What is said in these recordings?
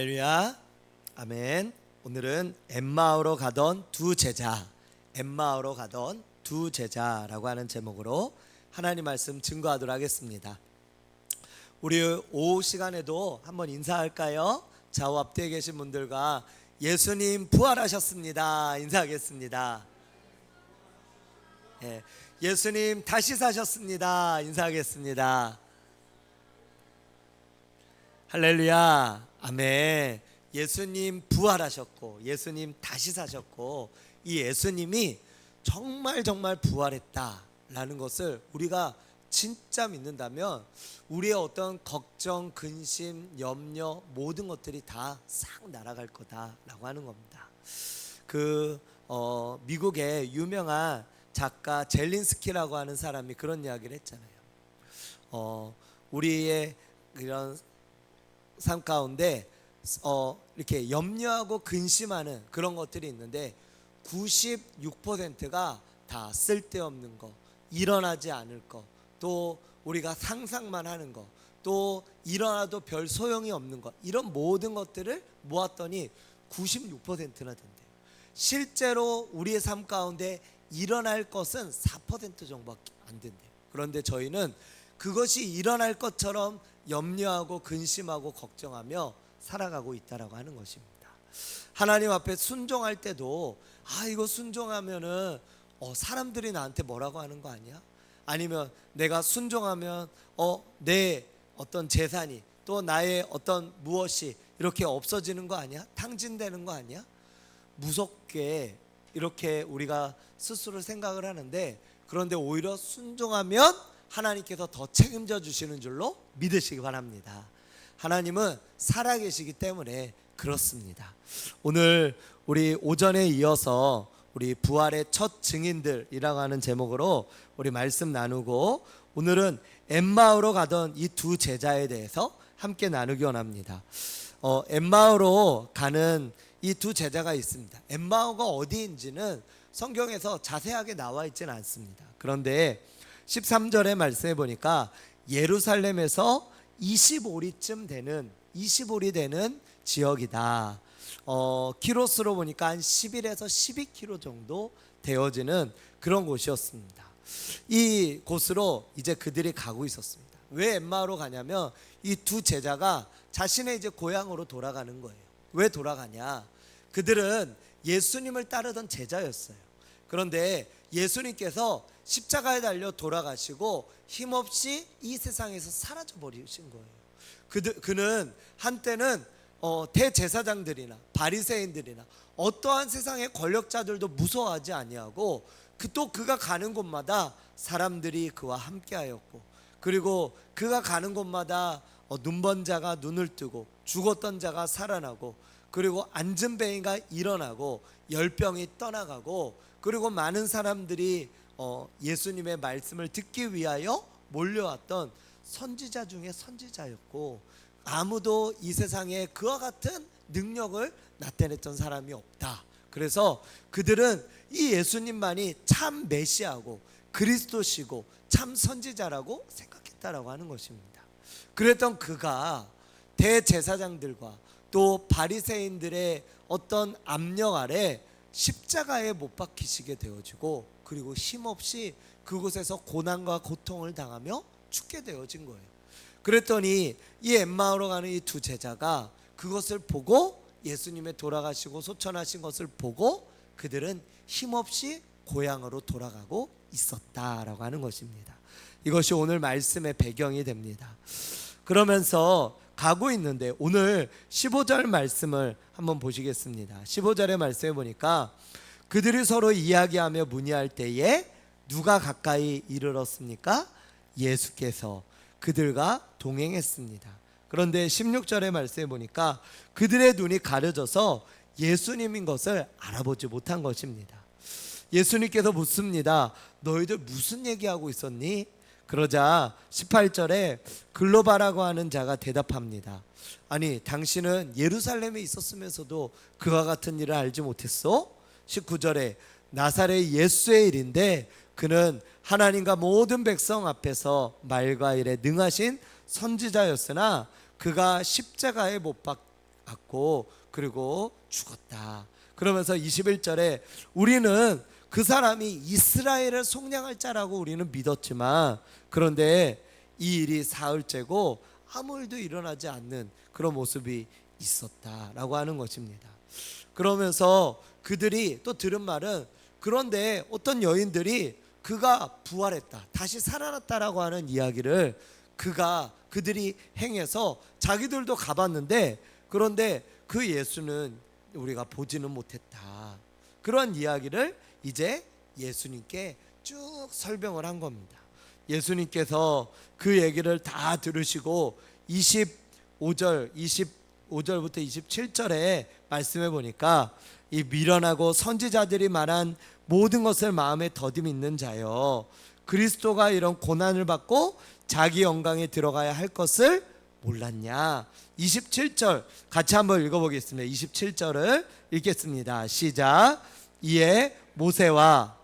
할렐루야, 아멘. 오늘은 엠마오로 가던 두 제자, 엠마오로 가던 두 제자라고 하는 제목으로 하나님 말씀 증거하도록 하겠습니다. 우리 오후 시간에도 한번 인사할까요? 좌우 앞뒤에 계신 분들과 예수님 부활하셨습니다 인사하겠습니다. 예수님 다시 사셨습니다 인사하겠습니다. 할렐루야, 아멘. 예수님 부활하셨고 예수님 다시 사셨고 이 예수님이 정말 부활했다라는 것을 우리가 진짜 믿는다면 우리의 어떤 걱정, 근심, 염려 모든 것들이 다 싹 날아갈 거다라고 하는 겁니다. 미국의 유명한 작가 젤린스키라고 하는 사람이 그런 이야기를 했잖아요. 우리의 이런 삶 가운데 이렇게 염려하고 근심하는 그런 것들이 있는데 96%가 다 쓸데없는 거, 일어나지 않을 거, 또 우리가 상상만 하는 거, 또 일어나도 별 소용이 없는 거, 이런 모든 것들을 모았더니 96%나 된대요. 실제로 우리의 삶 가운데 일어날 것은 4% 정도밖에 안 된대요. 그런데 저희는 그것이 일어날 것처럼 염려하고 근심하고 걱정하며 살아가고 있다라고 하는 것입니다. 하나님 앞에 순종할 때도 이거 순종하면은 사람들이 나한테 뭐라고 하는 거 아니야? 아니면 내가 순종하면 내 어떤 재산이 또 나의 어떤 무엇이 이렇게 없어지는 거 아니야? 탕진되는 거 아니야? 무섭게 이렇게 우리가 스스로 생각을 하는데, 그런데 오히려 순종하면 하나님께서 더 책임져 주시는 줄로 믿으시기 바랍니다. 하나님은 살아계시기 때문에 그렇습니다. 오늘 우리 오전에 이어서 우리 부활의 첫 증인들이라고 하는 제목으로 우리 말씀 나누고, 오늘은 엠마오로 가던 이 두 제자에 대해서 함께 나누기 원합니다. 엠마오로 가는 이 두 제자가 있습니다. 엠마오가 어디인지는 성경에서 자세하게 나와 있지는 않습니다. 그런데 13절의 말씀에 보니까 예루살렘에서 25리쯤 되는 25리 되는 지역이다. 키로수로 보니까 한 11에서 12km 정도 되어지는 그런 곳이었습니다. 이 곳으로 이제 그들이 가고 있었습니다. 왜 엠마오로 가냐면 이 두 제자가 자신의 이제 고향으로 돌아가는 거예요. 왜 돌아가냐? 그들은 예수님을 따르던 제자였어요. 그런데 예수님께서 십자가에 달려 돌아가시고 힘없이 이 세상에서 사라져 버리신 거예요. 그는 한때는 대제사장들이나 바리새인들이나 어떠한 세상의 권력자들도 무서워하지 아니하고 또 그가 가는 곳마다 사람들이 그와 함께하였고, 그리고 그가 가는 곳마다 눈먼 자가 눈을 뜨고 죽었던 자가 살아나고, 그리고 앉은 뱅이가 일어나고 열병이 떠나가고, 그리고 많은 사람들이 예수님의 말씀을 듣기 위하여 몰려왔던 선지자 중에 선지자였고, 아무도 이 세상에 그와 같은 능력을 나타냈던 사람이 없다. 그래서 그들은 이 예수님만이 참 메시아고 그리스도시고 참 선지자라고 생각했다라고 하는 것입니다. 그랬던 그가 대제사장들과 또 바리새인들의 어떤 압력 아래 십자가에 못 박히시게 되어지고, 그리고 힘없이 그곳에서 고난과 고통을 당하며 죽게 되어진 거예요. 그랬더니 이 엠마오로 가는 이 두 제자가 그것을 보고, 예수님의 돌아가시고 소천하신 것을 보고 그들은 힘없이 고향으로 돌아가고 있었다라고 하는 것입니다. 이것이 오늘 말씀의 배경이 됩니다. 그러면서 가고 있는데 오늘 15절 말씀을 한번 보시겠습니다. 15절의 말씀에 보니까 그들이 서로 이야기하며 문의할 때에 누가 가까이 이르렀습니까? 예수께서 그들과 동행했습니다. 그런데 16절의 말씀에 보니까 그들의 눈이 가려져서 예수님인 것을 알아보지 못한 것입니다. 예수님께서 묻습니다. 너희들 무슨 얘기하고 있었니? 그러자 18절에 글로바라고 하는 자가 대답합니다. 아니, 당신은 예루살렘에 있었으면서도 그와 같은 일을 알지 못했어? 19절에 나사렛 예수의 일인데 그는 하나님과 모든 백성 앞에서 말과 일에 능하신 선지자였으나 그가 십자가에 못 안고 그리고 죽었다. 그러면서 21절에 우리는 그 사람이 이스라엘을 속량할 자라고 우리는 믿었지만 그런데 이 일이 사흘째고 아무 일도 일어나지 않는 그런 모습이 있었다라고 하는 것입니다. 그러면서 그들이 또 들은 말은 그런데 어떤 여인들이 그가 부활했다, 다시 살아났다라고 하는 이야기를 그들이 행해서 자기들도 가봤는데 그런데 그 예수는 우리가 보지는 못했다. 그런 이야기를 이제 예수님께 쭉 설명을 한 겁니다. 예수님께서 그 얘기를 다 들으시고 25절부터 27절에 말씀해 보니까 이 미련하고 선지자들이 말한 모든 것을 마음에 더듬 있는 자여, 그리스도가 이런 고난을 받고 자기 영광에 들어가야 할 것을 몰랐냐. 27절 같이 한번 읽어보겠습니다. 27절을 읽겠습니다. 시작. 이에 모세와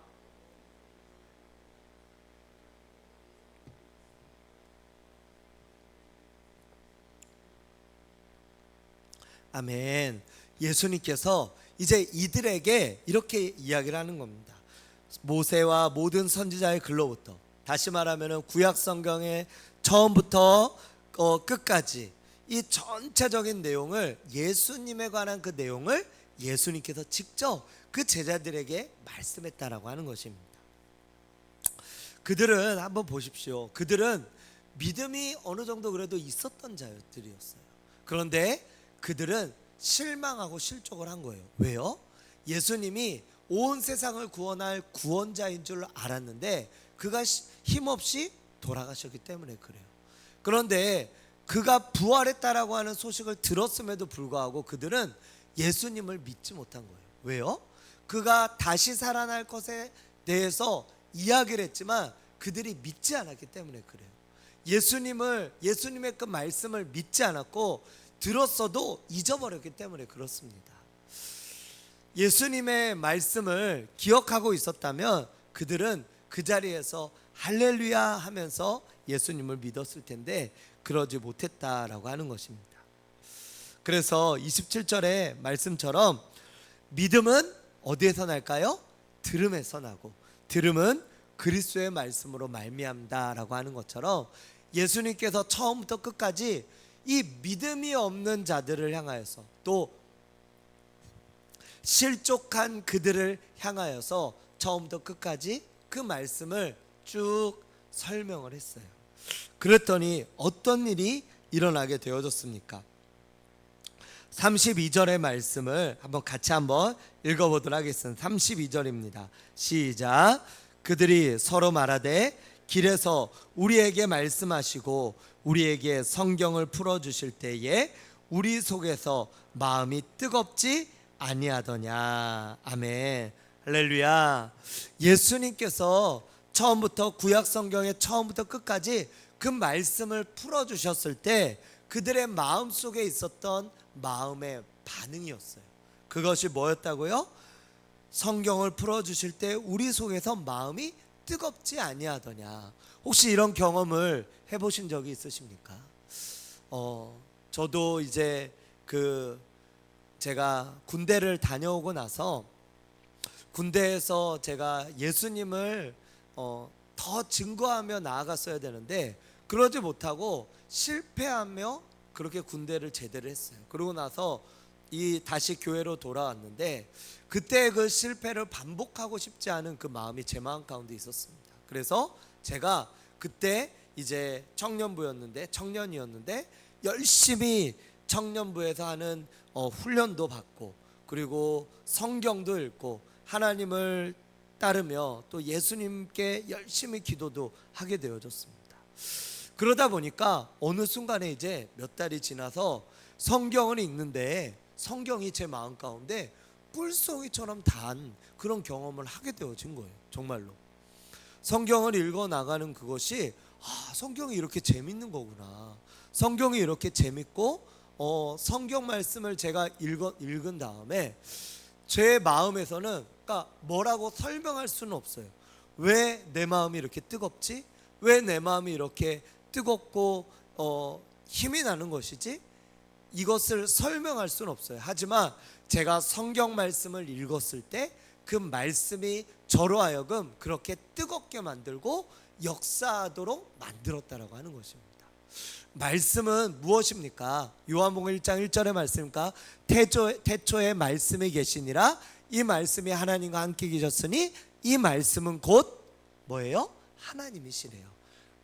아멘. 예수님께서 이제 이들에게 이렇게 이야기를 하는 겁니다. 모세와 모든 선지자의 글로부터, 다시 말하면 구약 성경의 처음부터 끝까지 이 전체적인 내용을, 예수님에 관한 그 내용을 예수님께서 직접 그 제자들에게 말씀했다라고 하는 것입니다. 그들은 한번 보십시오. 그들은 믿음이 어느 정도 그래도 있었던 자들이었어요. 그런데 그들은 실망하고 실족을 한 거예요. 왜요? 예수님이 온 세상을 구원할 구원자인 줄 알았는데 그가 힘없이 돌아가셨기 때문에 그래요. 그런데 그가 부활했다라고 하는 소식을 들었음에도 불구하고 그들은 예수님을 믿지 못한 거예요. 왜요? 그가 다시 살아날 것에 대해서 이야기를 했지만 그들이 믿지 않았기 때문에 그래요. 예수님의 그 말씀을 믿지 않았고 들었어도 잊어버렸기 때문에 그렇습니다. 예수님의 말씀을 기억하고 있었다면 그들은 그 자리에서 할렐루야 하면서 예수님을 믿었을 텐데 그러지 못했다라고 하는 것입니다. 그래서 27절의 말씀처럼 믿음은 어디에서 날까요? 들음에서 나고 들음은 그리스도의 말씀으로 말미암다라고 하는 것처럼 예수님께서 처음부터 끝까지 이 믿음이 없는 자들을 향하여서 또 실족한 그들을 향하여서 처음부터 끝까지 그 말씀을 쭉 설명을 했어요. 그랬더니 어떤 일이 일어나게 되어졌습니까? 32절의 말씀을 같이 한번 읽어보도록 하겠습니다. 32절입니다. 시작. 그들이 서로 말하되 길에서 우리에게 말씀하시고 우리에게 성경을 풀어주실 때에 우리 속에서 마음이 뜨겁지 아니하더냐. 아멘. 할렐루야. 예수님께서 처음부터 구약 성경의 처음부터 끝까지 그 말씀을 풀어주셨을 때 그들의 마음 속에 있었던 마음의 반응이었어요. 그것이 뭐였다고요? 성경을 풀어주실 때 우리 속에서 마음이 뜨겁지 아니하더냐. 혹시 이런 경험을 해보신 적이 있으십니까? 저도 이제 제가 군대를 다녀오고 나서 군대에서 제가 예수님을 더 증거하며 나아갔어야 되는데 그러지 못하고 실패하며 그렇게 군대를 제대를 했어요. 그러고 나서 다시 교회로 돌아왔는데 그때 그 실패를 반복하고 싶지 않은 그 마음이 제 마음 가운데 있었습니다. 그래서 제가 그때 이제 청년이었는데 열심히 청년부에서 하는 훈련도 받고 그리고 성경도 읽고 하나님을 따르며 또 예수님께 열심히 기도도 하게 되어졌습니다. 그러다 보니까 어느 순간에 이제 몇 달이 지나서 성경을 읽는데 성경이 제 마음 가운데 뿔송이처럼 단 그런 경험을 하게 되어진 거예요. 정말로 성경을 읽어 나가는 그것이 성경이 이렇게 재밌는 거구나. 성경이 이렇게 재밌고 성경 말씀을 제가 읽은 다음에 제 마음에서는 그러니까 뭐라고 설명할 수는 없어요. 왜 내 마음이 이렇게 뜨겁지? 왜 내 마음이 이렇게 뜨겁고 힘이 나는 것이지? 이것을 설명할 수는 없어요. 하지만 제가 성경 말씀을 읽었을 때 그 말씀이 저로 하여금 그렇게 뜨겁게 만들고 역사하도록 만들었다라고 하는 것입니다. 말씀은 무엇입니까? 요한복음 1장 1절의 말씀입니까? 태초에 말씀이 계시니라. 이 말씀이 하나님과 함께 계셨으니 이 말씀은 곧 뭐예요? 하나님이시래요.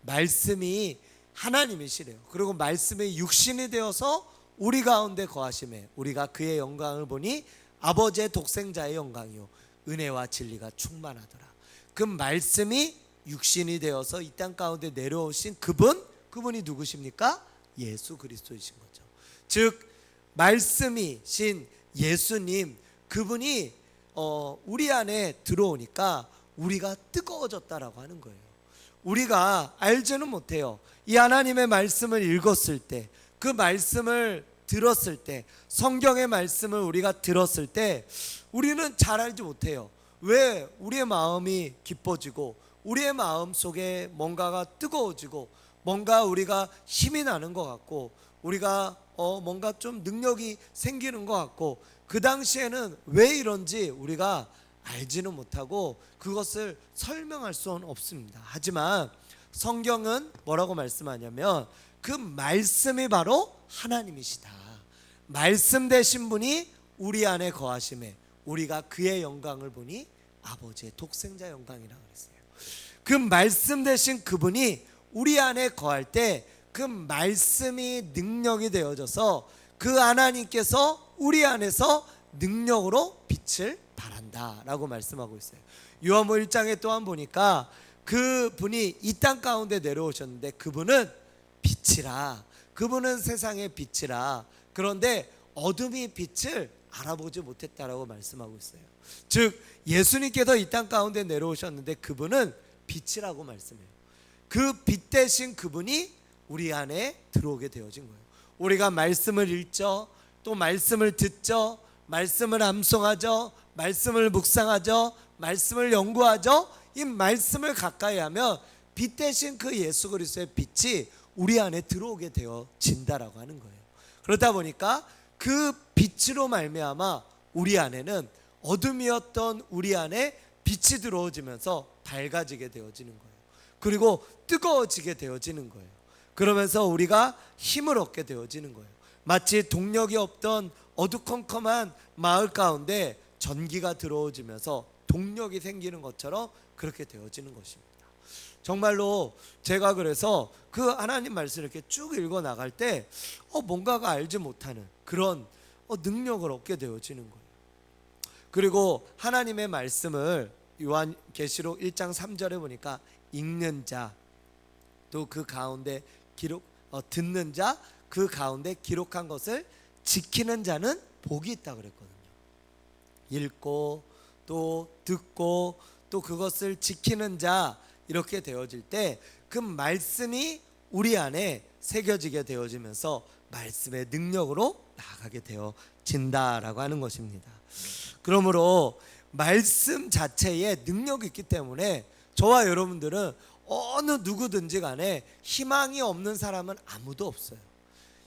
말씀이 하나님이시래요. 그리고 말씀이 육신이 되어서 우리 가운데 거하심에 우리가 그의 영광을 보니 아버지의 독생자의 영광이요 은혜와 진리가 충만하더라. 그 말씀이 육신이 되어서 이 땅 가운데 내려오신 그분이 누구십니까? 예수 그리스도이신 거죠. 즉 말씀이신 예수님, 그분이 우리 안에 들어오니까 우리가 뜨거워졌다라고 하는 거예요. 우리가 알지는 못해요. 이 하나님의 말씀을 읽었을 때, 그 말씀을 들었을 때, 성경의 말씀을 우리가 들었을 때 우리는 잘 알지 못해요. 왜 우리의 마음이 기뻐지고 우리의 마음 속에 뭔가가 뜨거워지고 뭔가 우리가 힘이 나는 것 같고 우리가 뭔가 좀 능력이 생기는 것 같고 그 당시에는 왜 이런지 우리가 알지는 못하고 그것을 설명할 수는 없습니다. 하지만 성경은 뭐라고 말씀하냐면 그 말씀이 바로 하나님이시다. 말씀 되신 분이 우리 안에 거하심에 우리가 그의 영광을 보니 아버지의 독생자 영광이라고 그랬어요. 그 말씀 되신 그분이 우리 안에 거할 때 그 말씀이 능력이 되어져서 그 하나님께서 우리 안에서 능력으로 빛을 발한다라고 말씀하고 있어요. 요한복음 1장에 또한 보니까 그분이 이 땅 가운데 내려오셨는데 그분은 빛이라, 그분은 세상의 빛이라. 그런데 어둠이 빛을 알아보지 못했다라고 말씀하고 있어요. 즉 예수님께서 이 땅 가운데 내려오셨는데 그분은 빛이라고 말씀해요. 그 빛 대신 그분이 우리 안에 들어오게 되어진 거예요. 우리가 말씀을 읽죠, 또 말씀을 듣죠, 말씀을 암송하죠, 말씀을 묵상하죠, 말씀을 연구하죠. 이 말씀을 가까이 하면 빛 대신 그 예수 그리스도의 빛이 우리 안에 들어오게 되어진다라고 하는 거예요. 그러다 보니까 그 빛으로 말미암아 우리 안에는 어둠이었던 우리 안에 빛이 들어오면서 밝아지게 되어지는 거예요. 그리고 뜨거워지게 되어지는 거예요. 그러면서 우리가 힘을 얻게 되어지는 거예요. 마치 동력이 없던 어두컴컴한 마을 가운데 전기가 들어오면서 동력이 생기는 것처럼 그렇게 되어지는 것입니다. 정말로 제가 그래서 그 하나님 말씀을 이렇게 쭉 읽어 나갈 때 뭔가가 알지 못하는 그런 능력을 얻게 되어지는 거예요. 그리고 하나님의 말씀을 요한계시록 1장 3절에 보니까 읽는 자, 또 그 가운데 듣는 자, 그 가운데 기록한 것을 지키는 자는 복이 있다 그랬거든요. 읽고 또 듣고 또 그것을 지키는 자, 이렇게 되어질 때 그 말씀이 우리 안에 새겨지게 되어지면서 말씀의 능력으로 나아가게 되어진다라고 하는 것입니다. 그러므로 말씀 자체에 능력이 있기 때문에 저와 여러분들은 어느 누구든지 간에 희망이 없는 사람은 아무도 없어요.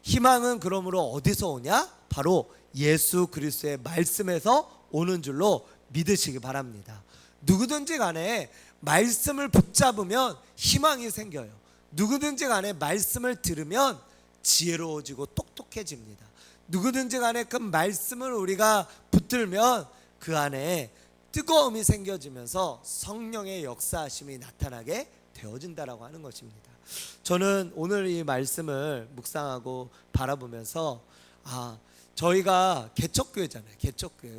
희망은 그러므로 어디서 오냐? 바로 예수 그리스도의 말씀에서 오는 줄로 믿으시기 바랍니다. 누구든지 간에 말씀을 붙잡으면 희망이 생겨요. 누구든지 간에 말씀을 들으면 지혜로워지고 똑똑해집니다. 누구든지 간에 그 말씀을 우리가 붙들면 그 안에 뜨거움이 생겨지면서 성령의 역사하심이 나타나게 되어진다라고 하는 것입니다. 저는 오늘 이 말씀을 묵상하고 바라보면서 저희가 개척교회잖아요. 개척교회.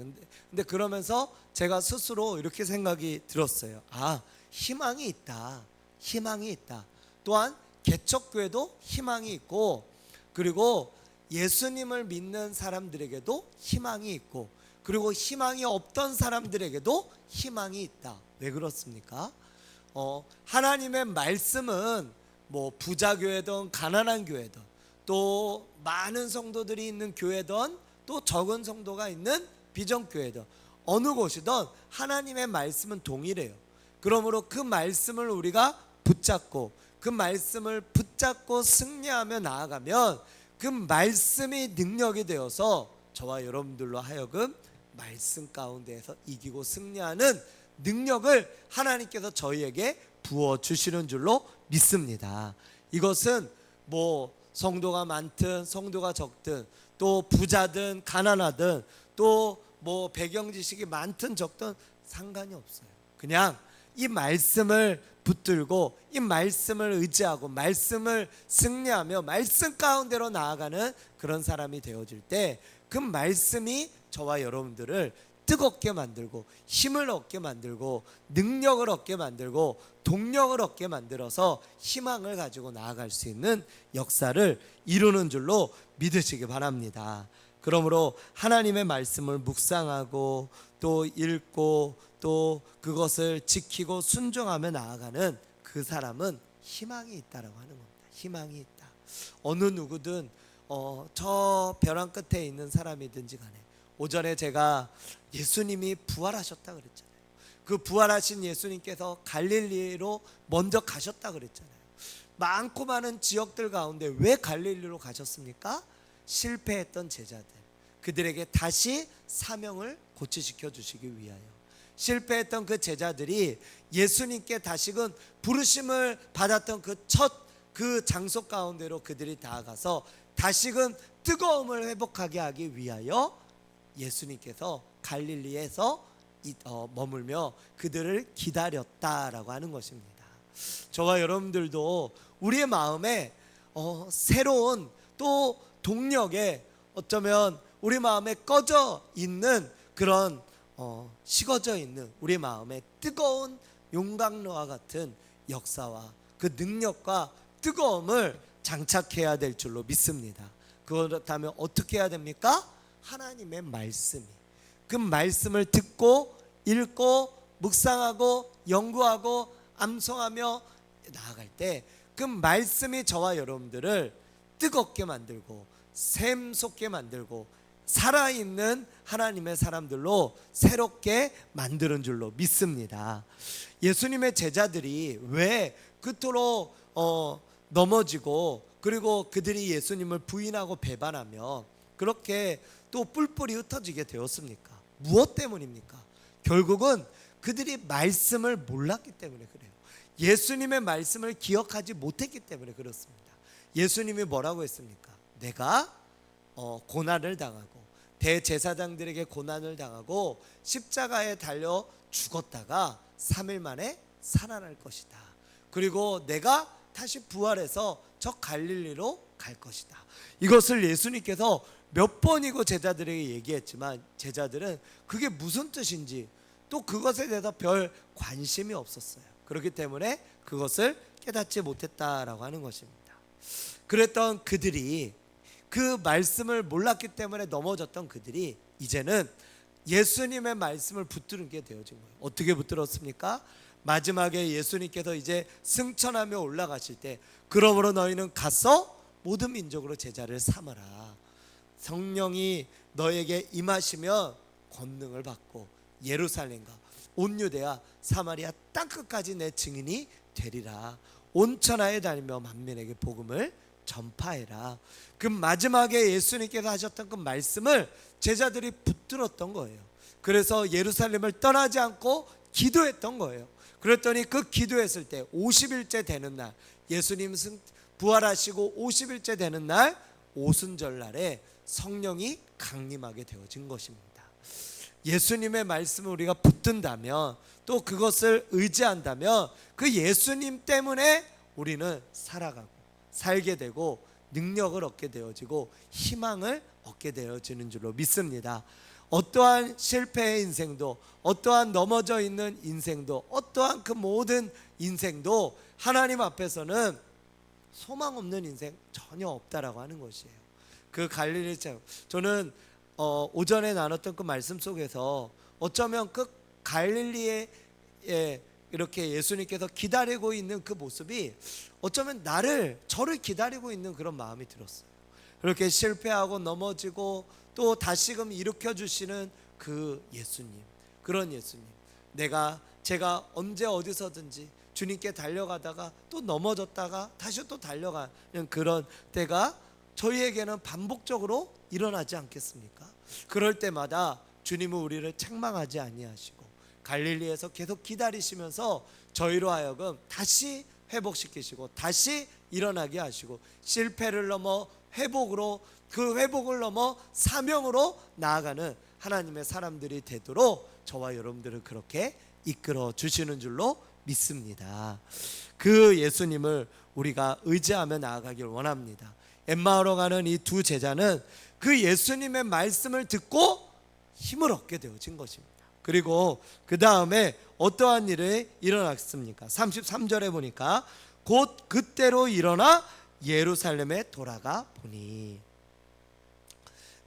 근데 그러면서 제가 스스로 이렇게 생각이 들었어요. 희망이 있다. 희망이 있다. 또한 개척교회도 희망이 있고, 그리고 예수님을 믿는 사람들에게도 희망이 있고, 그리고 희망이 없던 사람들에게도 희망이 있다. 왜 그렇습니까? 하나님의 말씀은 뭐 부자 교회든 가난한 교회든 또 많은 성도들이 있는 교회든 또 적은 성도가 있는 비전 교회든 어느 곳이든 하나님의 말씀은 동일해요. 그러므로 그 말씀을 우리가 붙잡고 그 말씀을 붙잡고 승리하며 나아가면 그 말씀이 능력이 되어서 저와 여러분들로 하여금 말씀 가운데에서 이기고 승리하는 능력을 하나님께서 저희에게 부어 주시는 줄로 믿습니다. 이것은 뭐 성도가 많든 성도가 적든 또 부자든 가난하든 또 뭐 배경 지식이 많든 적든 상관이 없어요. 그냥 이 말씀을 붙들고 이 말씀을 의지하고 말씀을 승리하며 말씀 가운데로 나아가는 그런 사람이 되어질 때 그 말씀이 저와 여러분들을 뜨겁게 만들고 힘을 얻게 만들고 능력을 얻게 만들고 동력을 얻게 만들어서 희망을 가지고 나아갈 수 있는 역사를 이루는 줄로 믿으시기 바랍니다. 그러므로 하나님의 말씀을 묵상하고 또 읽고 또 그것을 지키고 순종하며 나아가는 그 사람은 희망이 있다라고 하는 겁니다. 희망이 있다. 어느 누구든 저 벼랑 끝에 있는 사람이든지 간에 오전에 제가 예수님이 부활하셨다 그랬잖아요. 그 부활하신 예수님께서 갈릴리로 먼저 가셨다 그랬잖아요. 많고 많은 지역들 가운데 왜 갈릴리로 가셨습니까? 실패했던 제자들, 그들에게 다시 사명을 고치시켜 주시기 위하여. 실패했던 그 제자들이 예수님께 다시금 부르심을 받았던 그 장소 가운데로 그들이 나아가서 다시금 뜨거움을 회복하게 하기 위하여 예수님께서 갈릴리에서 머물며 그들을 기다렸다라고 하는 것입니다. 저와 여러분들도 우리의 마음에 새로운 또 동력에 어쩌면 우리 마음에 꺼져 있는 그런 식어져 있는 우리 마음에 뜨거운 용광로와 같은 역사와 그 능력과 뜨거움을 장착해야 될 줄로 믿습니다. 그렇다면 어떻게 해야 됩니까? 하나님의 말씀이, 그 말씀을 듣고 읽고 묵상하고 연구하고 암송하며 나아갈 때 그 말씀이 저와 여러분들을 뜨겁게 만들고 샘솟게 만들고 살아있는 하나님의 사람들로 새롭게 만드는 줄로 믿습니다. 예수님의 제자들이 왜 그토록 넘어지고 그리고 그들이 예수님을 부인하고 배반하며 그렇게 또 뿔뿔이 흩어지게 되었습니까? 무엇 때문입니까? 결국은 그들이 말씀을 몰랐기 때문에 그래요. 예수님의 말씀을 기억하지 못했기 때문에 그렇습니다. 예수님이 뭐라고 했습니까? 내가 고난을 당하고 대제사장들에게 고난을 당하고 십자가에 달려 죽었다가 3일 만에 살아날 것이다. 그리고 내가 다시 부활해서 저 갈릴리로 갈 것이다. 이것을 예수님께서 몇 번이고 제자들에게 얘기했지만 제자들은 그게 무슨 뜻인지 또 그것에 대해서 별 관심이 없었어요. 그렇기 때문에 그것을 깨닫지 못했다라고 하는 것입니다. 그랬던 그들이 그 말씀을 몰랐기 때문에 넘어졌던 그들이 이제는 예수님의 말씀을 붙들게 되어진 거예요. 어떻게 붙들었습니까? 마지막에 예수님께서 이제 승천하며 올라가실 때 그러므로 너희는 가서 모든 민족으로 제자를 삼아라. 성령이 너에게 임하시면 권능을 받고 예루살렘과 온 유대야 사마리아 땅끝까지 내 증인이 되리라. 온 천하에 다니며 만민에게 복음을 전파해라. 그 마지막에 예수님께서 하셨던 그 말씀을 제자들이 붙들었던 거예요. 그래서 예루살렘을 떠나지 않고 기도했던 거예요. 그랬더니 그 기도했을 때 50일째 되는 날, 예수님 부활하시고 50일째 되는 날 오순절 날에 성령이 강림하게 되어진 것입니다. 예수님의 말씀을 우리가 붙든다면 또 그것을 의지한다면 그 예수님 때문에 우리는 살아가고 살게 되고 능력을 얻게 되어지고 희망을 얻게 되어지는 줄로 믿습니다. 어떠한 실패의 인생도 어떠한 넘어져 있는 인생도 어떠한 그 모든 인생도 하나님 앞에서는 소망 없는 인생 전혀 없다라고 하는 것이에요. 그 갈릴리 저는 오전에 나눴던 그 말씀 속에서 어쩌면 그 갈릴리에 이렇게 예수님께서 기다리고 있는 그 모습이 어쩌면 저를 기다리고 있는 그런 마음이 들었어요. 그렇게 실패하고 넘어지고 또 다시금 일으켜 주시는 그 예수님, 그런 예수님, 제가 언제 어디서든지 주님께 달려가다가 또 넘어졌다가 다시 또 달려가는 그런 때가 저희에게는 반복적으로 일어나지 않겠습니까? 그럴 때마다 주님은 우리를 책망하지 아니하시고 갈릴리에서 계속 기다리시면서 저희로 하여금 다시 회복시키시고 다시 일어나게 하시고 실패를 넘어 회복으로, 그 회복을 넘어 사명으로 나아가는 하나님의 사람들이 되도록 저와 여러분들을 그렇게 이끌어 주시는 줄로 믿습니다. 그 예수님을 우리가 의지하며 나아가길 원합니다. 엠마오로 가는 이 두 제자는 그 예수님의 말씀을 듣고 힘을 얻게 되어진 것입니다. 그리고 그 다음에 어떠한 일이 일어났습니까? 33절에 보니까 곧 그때로 일어나 예루살렘에 돌아가 보니.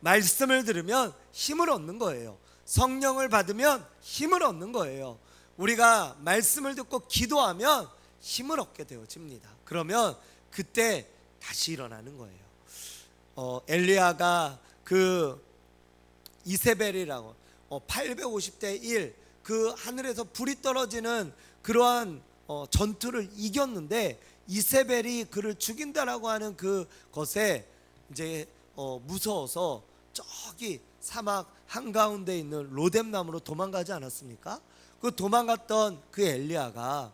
말씀을 들으면 힘을 얻는 거예요. 성령을 받으면 힘을 얻는 거예요. 우리가 말씀을 듣고 기도하면 힘을 얻게 되어집니다. 그러면 그때 다시 일어나는 거예요. 엘리야가 그 이세벨이라고 850대 1 그 하늘에서 불이 떨어지는 그러한 전투를 이겼는데 이세벨이 그를 죽인다라고 하는 그것에 이제 무서워서 저기 사막 한가운데 있는 로뎀나무로 도망가지 않았습니까? 그 도망갔던 그 엘리야가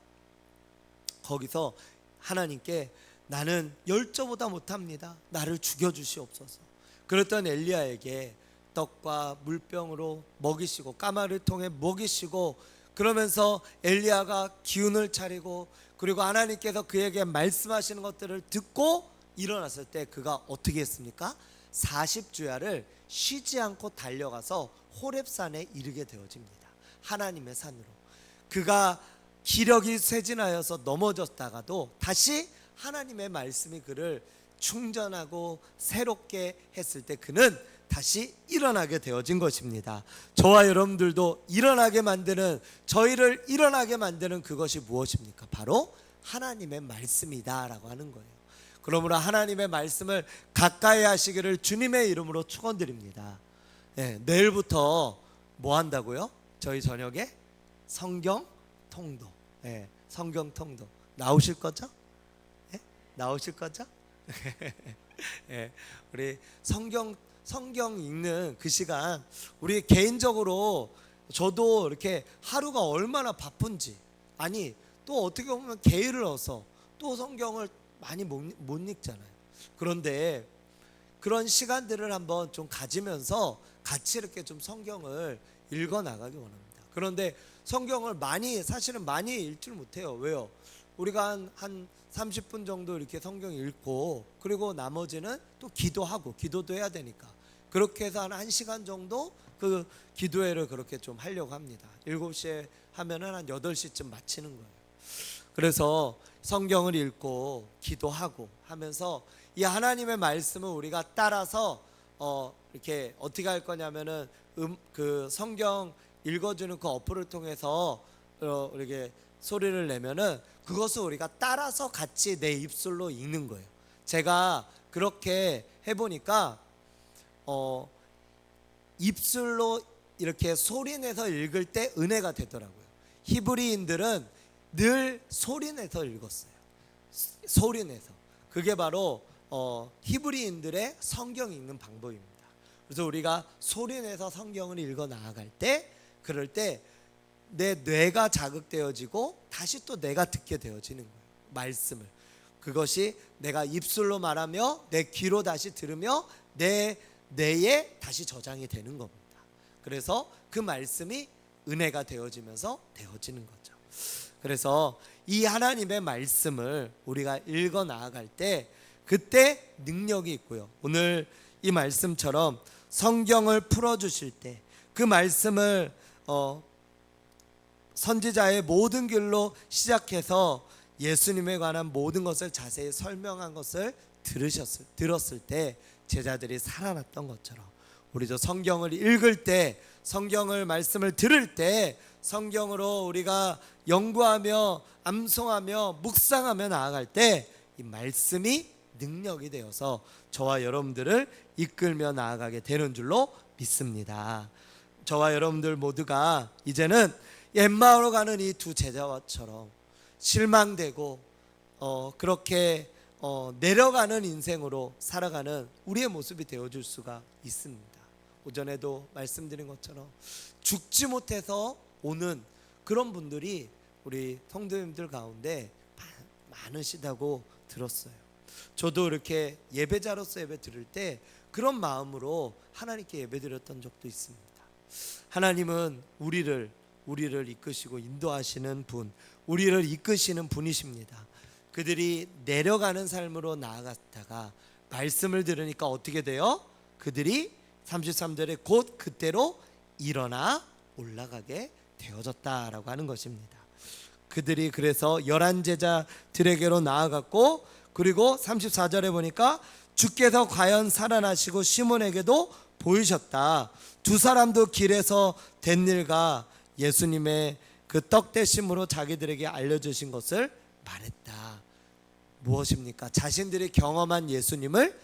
거기서 하나님께 나는 열조보다 못합니다. 나를 죽여주시옵소서. 그랬던 엘리야에게 떡과 물병으로 먹이시고 까마를 통해 먹이시고 그러면서 엘리야가 기운을 차리고 그리고 하나님께서 그에게 말씀하시는 것들을 듣고 일어났을 때 그가 어떻게 했습니까? 40주야를 쉬지 않고 달려가서 호렙산에 이르게 되어집니다. 하나님의 산으로. 그가 기력이 쇠진하여서 넘어졌다가도 다시 하나님의 말씀이 그를 충전하고 새롭게 했을 때 그는 다시 일어나게 되어진 것입니다. 저와 여러분들도 일어나게 만드는, 저희를 일어나게 만드는 그것이 무엇입니까? 바로 하나님의 말씀이다 라고 하는 거예요. 그러므로 하나님의 말씀을 가까이 하시기를 주님의 이름으로 축원드립니다. 내일부터 뭐 한다고요? 저희 저녁에 성경 통독. 성경 통독 나오실 거죠? 나오실 거죠? 우리 성경 읽는 그 시간, 우리 개인적으로 저도 이렇게 하루가 얼마나 바쁜지, 아니 또 어떻게 보면 게으를 어서 또 성경을 많이 못 읽잖아요. 그런데 그런 시간들을 한번 좀 가지면서 같이 이렇게 좀 성경을 읽어 나가기 원합니다. 그런데 성경을 사실은 많이 읽질 못해요. 왜요? 우리가 한 30분 정도 이렇게 성경 읽고 그리고 나머지는 또 기도도 해야 되니까 그렇게 해서 한 1시간 정도 그 기도회를 그렇게 좀 하려고 합니다. 7시에 하면은 한 8시쯤 마치는 거예요. 그래서 성경을 읽고 기도하고 하면서 이 하나님의 말씀을 우리가 따라서 이렇게 어떻게 할 거냐면은 그 성경 읽어주는 그 어플을 통해서 이렇게 소리를 내면은 그것을 우리가 따라서 같이 내 입술로 읽는 거예요. 제가 그렇게 해보니까 입술로 이렇게 소리내서 읽을 때 은혜가 되더라고요. 히브리인들은 늘 소리내서 읽었어요. 소리내서. 그게 바로 히브리인들의 성경 읽는 방법입니다. 그래서 우리가 소리내서 성경을 읽어 나아갈 때, 그럴 때 내 뇌가 자극되어지고 다시 또 내가 듣게 되어지는 거예요. 말씀을. 그것이 내가 입술로 말하며 내 귀로 다시 들으며 내 뇌에 다시 저장이 되는 겁니다. 그래서 그 말씀이 은혜가 되어지면서 되어지는 거죠. 그래서 이 하나님의 말씀을 우리가 읽어 나아갈 때 그때 능력이 있고요. 오늘 이 말씀처럼 성경을 풀어주실 때 그 말씀을 선지자의 모든 길로 시작해서 예수님에 관한 모든 것을 자세히 설명한 것을 들었을 때 제자들이 살아났던 것처럼 우리도 성경을 읽을 때, 성경을 말씀을 들을 때 성경으로 우리가 연구하며 암송하며 묵상하며 나아갈 때 이 말씀이 능력이 되어서 저와 여러분들을 이끌며 나아가게 되는 줄로 믿습니다. 저와 여러분들 모두가 이제는 엠마오로 가는 이 두 제자와처럼 실망되고 그렇게 내려가는 인생으로 살아가는 우리의 모습이 되어줄 수가 있습니다. 오전에도 말씀드린 것처럼 죽지 못해서 오는 그런 분들이 우리 성도님들 가운데 많으시다고 들었어요. 저도 이렇게 예배자로서 예배 드릴 때 그런 마음으로 하나님께 예배 드렸던 적도 있습니다. 하나님은 우리를 이끄시고 인도하시는 분, 우리를 이끄시는 분이십니다. 그들이 내려가는 삶으로 나아갔다가 말씀을 들으니까 어떻게 돼요? 그들이 33절에 곧 그때로 일어나 올라가게 되어졌다라고 하는 것입니다. 그들이 그래서 11제자들에게로 나아갔고, 그리고 34절에 보니까 주께서 과연 살아나시고 시몬에게도 보이셨다. 두 사람도 길에서 된 일과 예수님의 그 떡 대심으로 자기들에게 알려주신 것을 말했다. 무엇입니까? 자신들이 경험한 예수님을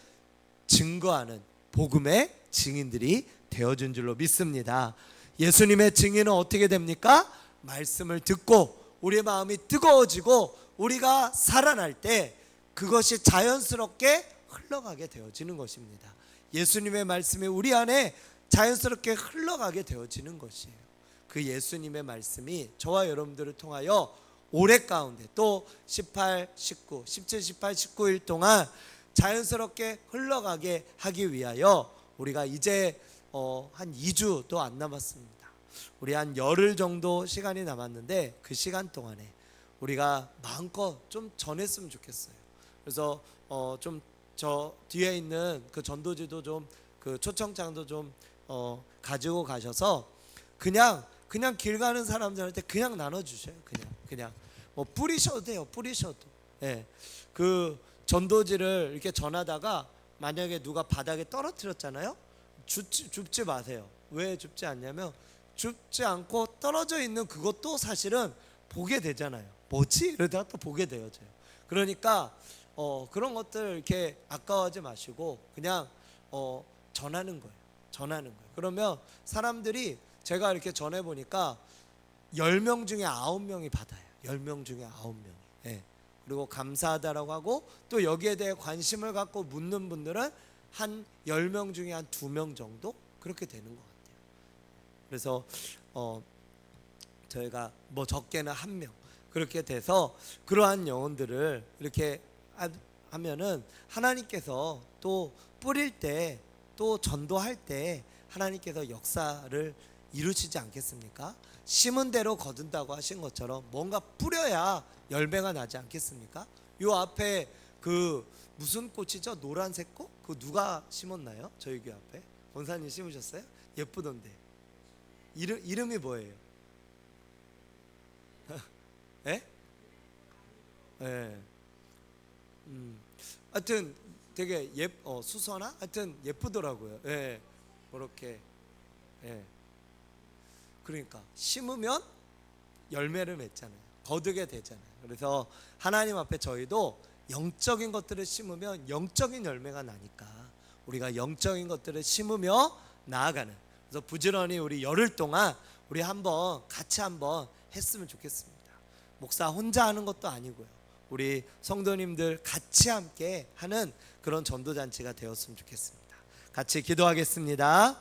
증거하는 복음의 증인들이 되어준 줄로 믿습니다. 예수님의 증인은 어떻게 됩니까? 말씀을 듣고 우리의 마음이 뜨거워지고 우리가 살아날 때 그것이 자연스럽게 흘러가게 되어지는 것입니다. 예수님의 말씀이 우리 안에 자연스럽게 흘러가게 되어지는 것이에요. 그 예수님의 말씀이 저와 여러분들을 통하여 올해 가운데 또 18, 19, 17, 18, 19일 동안 자연스럽게 흘러가게 하기 위하여 우리가 이제 한 2주도 안 남았습니다. 우리 한 열흘 정도 시간이 남았는데 그 시간 동안에 우리가 마음껏 좀 전했으면 좋겠어요. 그래서 좀 저 뒤에 있는 그 전도지도 좀 그 초청장도 좀 가지고 가셔서 그냥 길 가는 사람들한테 그냥 나눠주셔요. 그냥 뭐 뿌리셔도 돼요. 뿌리셔도. 예. 그 전도지를 이렇게 전하다가 만약에 누가 바닥에 떨어뜨렸잖아요. 줍지 마세요. 왜 줍지 않냐면 줍지 않고 떨어져 있는 그것도 사실은 보게 되잖아요. 뭐지? 이러다가 또 보게 되어져요. 그러니까 그런 것들 이렇게 아까워하지 마시고 그냥 전하는 거예요. 그러면 사람들이 제가 이렇게 전해 보니까 10명 중에 9명이 받아요. 10명 중에 9명이. 예. 그리고 감사하다라고 하고 또 여기에 대해 관심을 갖고 묻는 분들은 한 10명 중에 한 2명 정도 그렇게 되는 것 같아요. 그래서 저희가 뭐 적게는 1명 그렇게 돼서 그러한 영혼들을 이렇게 하면은 하나님께서 또 뿌릴 때 또 전도할 때 하나님께서 역사를 이루시지 않겠습니까? 심은 대로 거둔다고 하신 것처럼 뭔가 뿌려야 열매가 나지 않겠습니까? 요 앞에 그 무슨 꽃이죠? 노란색 꽃? 그 누가 심었나요? 저희 교회 앞에 권사님 심으셨어요? 예쁘던데 이름이 뭐예요? 예? 예. 하여튼 되게 수선화? 하여튼 예쁘더라고요. 예. 그렇게. 예. 그러니까 심으면 열매를 맺잖아요. 거두게 되잖아요. 그래서 하나님 앞에 저희도 영적인 것들을 심으면 영적인 열매가 나니까 우리가 영적인 것들을 심으며 나아가는, 그래서 부지런히 우리 열흘 동안 우리 같이 한번 했으면 좋겠습니다. 목사 혼자 하는 것도 아니고요. 우리 성도님들 같이 함께 하는 그런 전도잔치가 되었으면 좋겠습니다. 같이 기도하겠습니다.